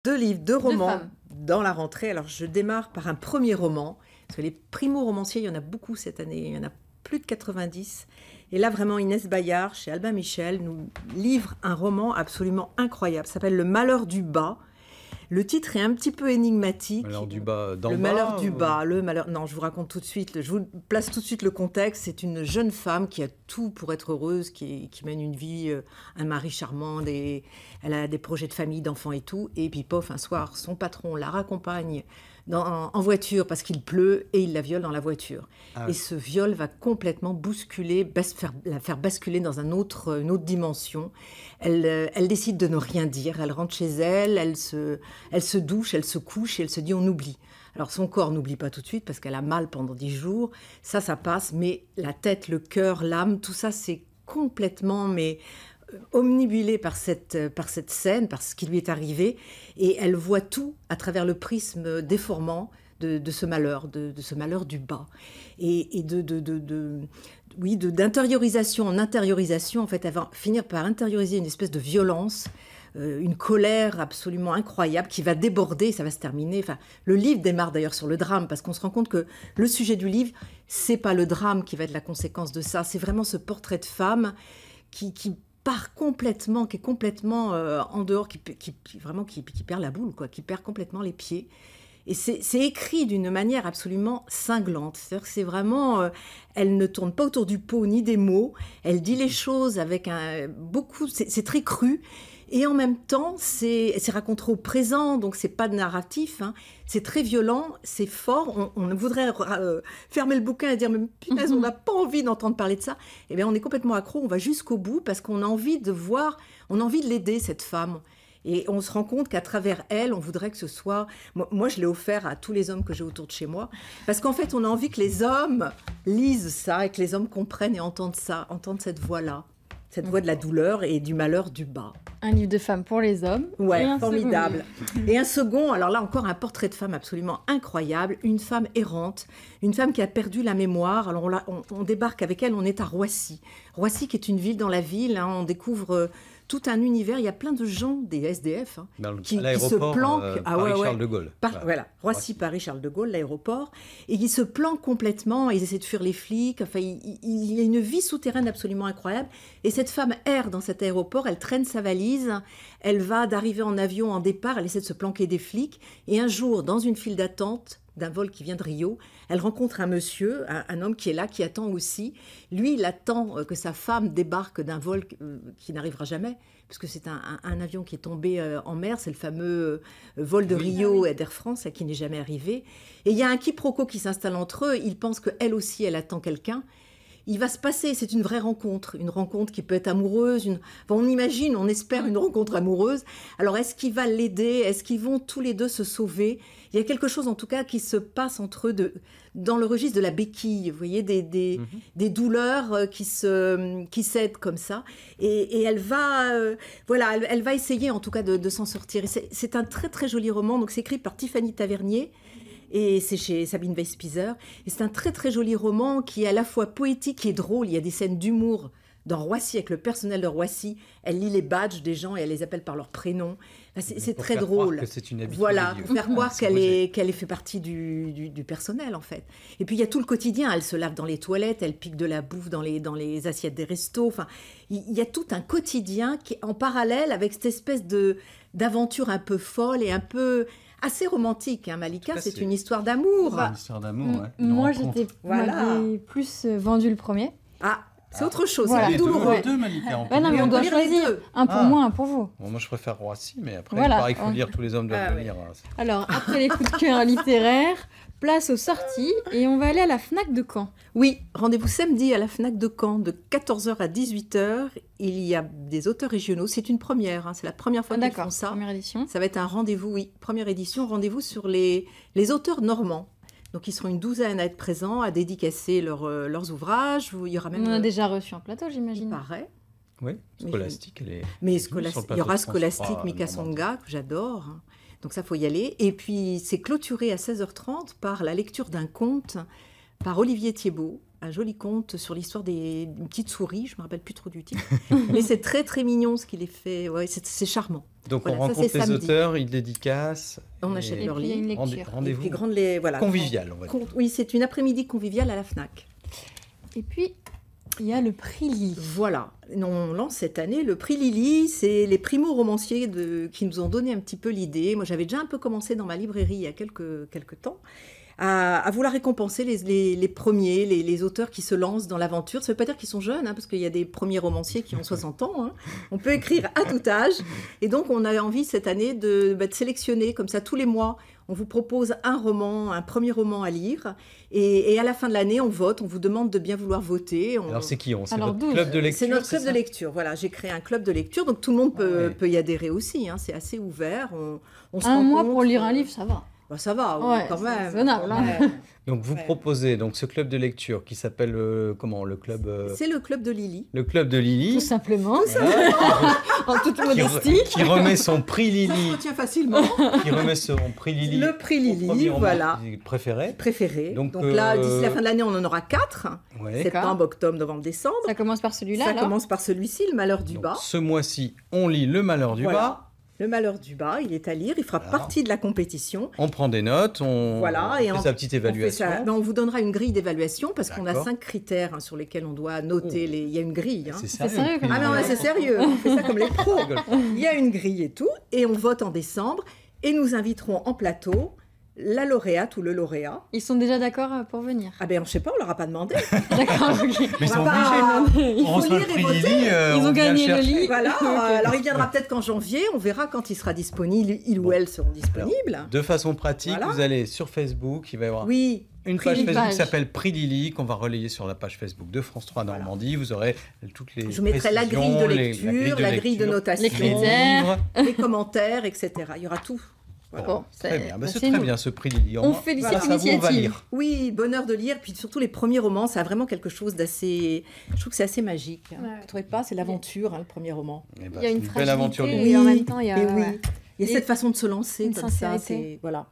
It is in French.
2 livres, 2 romans femmes. dans la rentrée. Alors, je démarre par un premier roman, parce que les primo-romanciers, il y en a beaucoup cette année, il y en a plus de 90. Et là, vraiment, Inès Bayard, chez Albin Michel, nous livre un roman absolument incroyable. Ça s'appelle « Le malheur du bas ». Le titre est un petit peu énigmatique. Malheur du bas d'en bas. Le malheur du bas, le malheur... Non, je vous raconte tout de suite, je vous place tout de suite le contexte. C'est une jeune femme qui a tout pour être heureuse, qui mène une vie, un mari charmant, elle a des projets de famille, d'enfants et tout. Et puis, pof, un soir, son patron la raccompagne en voiture parce qu'il pleut et il la viole dans la voiture. Ah oui. Et ce viol va complètement bousculer, la faire basculer dans une autre dimension. Elle décide de ne rien dire. Elle rentre chez elle, elle se douche, elle se couche et elle se dit on oublie. Alors son corps n'oublie pas tout de suite parce qu'elle a mal pendant 10 jours. Ça passe, mais la tête, le cœur, l'âme, tout ça c'est complètement omnibulée par cette scène, par ce qui lui est arrivé, et elle voit tout à travers le prisme déformant de ce malheur, de ce malheur du bas, et d'intériorisation en intériorisation. En fait, elle va finir par intérioriser une espèce de violence, une colère absolument incroyable qui va déborder, ça va se terminer. Enfin, le livre démarre d'ailleurs sur le drame, parce qu'on se rend compte que le sujet du livre, c'est pas le drame qui va être la conséquence de ça, c'est vraiment ce portrait de femme qui part complètement, qui est complètement en dehors, qui perd la boule, quoi, qui perd complètement les pieds. Et c'est écrit d'une manière absolument cinglante. C'est-à-dire que c'est vraiment... elle ne tourne pas autour du pot ni des mots. Elle dit les choses avec beaucoup... C'est très cru. Et en même temps, c'est raconté au présent, donc c'est pas de narratif. Hein. C'est très violent, c'est fort. On voudrait fermer le bouquin et dire « Mais punaise, on n'a pas envie d'entendre parler de ça. » Eh bien, on est complètement accro, on va jusqu'au bout parce qu'on a envie de voir, on a envie de l'aider, cette femme. Et on se rend compte qu'à travers elle, on voudrait que ce soit... Moi, je l'ai offert à tous les hommes que j'ai autour de chez moi. Parce qu'en fait, on a envie que les hommes lisent ça et que les hommes comprennent et entendent ça, entendent cette voix-là. Cette voix de la douleur et du malheur du bas. Un livre de femme pour les hommes. Ouais, formidable. Et un second, alors là encore, un portrait de femme absolument incroyable. Une femme errante, une femme qui a perdu la mémoire. Alors on débarque avec elle, on est à Roissy. Roissy qui est une ville dans la ville, hein, on découvre... tout un univers, il y a plein de gens, des SDF, hein, qui se planquent. Paris-Charles de Gaulle. Voilà, Roissy-Paris-Charles de Gaulle, l'aéroport, et qui se planquent complètement, ils essaient de fuir les flics, enfin, il y a une vie souterraine absolument incroyable, et cette femme erre dans cet aéroport, elle traîne sa valise, elle va d'arriver en avion en départ, elle essaie de se planquer des flics, et un jour, dans une file d'attente, d'un vol qui vient de Rio, elle rencontre un monsieur, un homme qui est là, qui attend aussi. Lui, il attend que sa femme débarque d'un vol qui n'arrivera jamais, puisque c'est un avion qui est tombé en mer, c'est le fameux vol de Rio et d'Air France, qui n'est jamais arrivé. Et il y a un quiproquo qui s'installe entre eux, il pense qu'elle aussi, elle attend quelqu'un. Il va se passer, c'est une vraie rencontre, une rencontre qui peut être amoureuse, enfin, on imagine, on espère une rencontre amoureuse. Alors, est-ce qu'il va l'aider? Est-ce qu'ils vont tous les deux se sauver? Il y a quelque chose, en tout cas, qui se passe entre eux dans le registre de la béquille, vous voyez, des douleurs qui s'aident comme ça. Et elle va, elle va essayer, en tout cas, de s'en sortir. Et c'est un très, très joli roman, donc c'est écrit par Tiffany Tavernier. Et c'est chez Sabine Weisspieser. Et c'est un très, très joli roman qui est à la fois poétique et drôle. Il y a des scènes d'humour dans Roissy, avec le personnel de Roissy. Elle lit les badges des gens et elle les appelle par leur prénom. C'est très drôle. Que c'est une habitude. Voilà, pour faire croire qu'elle fait partie du personnel, en fait. Et puis, il y a tout le quotidien. Elle se lave dans les toilettes, elle pique de la bouffe dans les assiettes des restos. Enfin, il y a tout un quotidien qui est en parallèle avec cette espèce d'aventure un peu folle et un peu... assez romantique, hein, Malika, c'est une histoire d'amour. Une histoire d'amour, ouais. Moi, j'avais plus vendu le premier. Ah, c'est autre chose, voilà. c'est douloureux. Les deux, Malika. Non, mais on doit choisir. Un pour moi, un pour vous. Bon, moi, je préfère Roissy, mais après, voilà. pareil, il faut lire, tous les hommes doivent le lire. Alors, après les coups de cœur littéraires, place aux sorties, et on va aller à la Fnac de Caen. Oui, rendez-vous samedi à la Fnac de Caen, de 14h à 18h. Il y a des auteurs régionaux. C'est une première, hein, c'est la première fois qu'ils font ça. Première édition. Ça va être un rendez-vous, oui, première édition, rendez-vous sur les auteurs normands. Donc, ils seront une douzaine à être présents, à dédicacer leurs ouvrages. Il y aura même... On en a déjà reçu en plateau, j'imagine. Il paraît. Oui, Scholastique, elle est... Mais il y aura Scholastique, Mika Songa, que j'adore. Donc ça, il faut y aller. Et puis, c'est clôturé à 16h30 par la lecture d'un conte par Olivier Thiebaud, un joli conte sur l'histoire d'une petite souris, je ne me rappelle plus trop du titre. Mais c'est très très mignon ce qu'il est fait, ouais, c'est charmant. Donc Voilà, on ça, rencontre c'est les samedi. auteurs, ils dédicacent. On et achète Et leur puis il y a une livre. lecture. Et Rendez-vous puis voilà, convivial, on va dire. Oui, c'est une après-midi conviviale à la FNAC. Et puis, il y a le prix Lily. Voilà, on lance cette année le prix Lily, c'est les primo-romanciers qui nous ont donné un petit peu l'idée. Moi, j'avais déjà un peu commencé dans ma librairie il y a quelques temps à vouloir récompenser les premiers, les auteurs qui se lancent dans l'aventure. Ça ne veut pas dire qu'ils sont jeunes, parce qu'il y a des premiers romanciers qui ont 60 ans. Hein. On peut écrire à tout âge. Et donc, on a envie cette année de sélectionner comme ça tous les mois. On vous propose un premier roman à lire. Et à la fin de l'année, on vote. On vous demande de bien vouloir voter. Alors c'est qui C'est Alors, votre 12. club de lecture? C'est notre club ça de lecture. Voilà, j'ai créé un club de lecture. Donc, tout le monde peut y adhérer aussi. Hein. C'est assez ouvert. On se Un mois rencontre. pour lire un livre, ça va. Bah, ça va, oui, Ouais, quand c'est même. raisonnable, hein. Ouais. Donc vous Ouais. proposez donc ce club de lecture qui s'appelle comment le club C'est le club de Lily. le club de Lily. Tout simplement, Voilà. en toute qui, modestie. qui remet son prix Ça se Lily, retient facilement. qui remet son prix Lily. Le prix au Lily, premier roman voilà. préféré. Préféré. Donc, Donc là, d'ici la fin de l'année, on en aura 4. Ouais. Septembre, octobre, novembre, décembre. Ça commence par celui-là, Ça alors. commence par celui-ci, Le Malheur du Donc, bas. ce mois-ci, on lit Le Malheur du Voilà. bas. Le Malheur du bas, il est à lire. Il fera Voilà. partie de la compétition. On prend des notes, on Voilà, et fait on- sa petite On, fait évaluation. ça- ben, on vous donnera une grille d'évaluation parce qu'on a D'accord. 5 critères sur lesquels on doit noter. Oh. Il y a une grille. Hein. C'est C'est sérieux. sérieux, le prix quand Ah Lily. non, là, c'est sérieux. On fait ça comme les pros. Je rigole pas. Il y a une grille et tout. Et on vote en décembre. Et nous inviterons en plateau la lauréate ou le lauréat. Ils sont déjà d'accord pour venir. Ah ben, je sais pas, on leur a pas demandé. D'accord, ok. Mais ils On sont va obligés. pas- Il On faut reçoit le lire et prix voter. Lily. Ils ont on vient gagné le chercher. lit. Voilà, Ok. alors il viendra peut-être qu'en janvier, on verra quand il sera disponible, il ou Bon. elle seront disponibles. De façon pratique, Voilà. vous allez sur Facebook, il va y avoir Oui, une Prix page Lily. Facebook qui Page. s'appelle Prix Lily, qu'on va relayer sur la page Facebook de France 3 Normandie. Vous aurez toutes les je vous mettrai la grille de précisions, lecture, la grille de lecture, notation, Les critères. livres. les commentaires, etc. Il y aura tout. Voilà. Bon, Très bien, bah, c'est c'est très nous. bien ce Prix Lily. On Grâce félicite à vous, on va l'initiative. lire. Oui, bonheur de lire, puis surtout les premiers romans, ça a vraiment quelque chose d'assez... Je trouve que c'est assez magique. Hein. Ouais. Vous ne trouvez pas? C'est l'aventure, le premier roman. Eh ben, Il y a c'est une belle fragilité aventure de et vie. en même temps, il y a... Et oui. ouais. Il y a Et cette façon de se lancer une comme ça. sincérité. Voilà.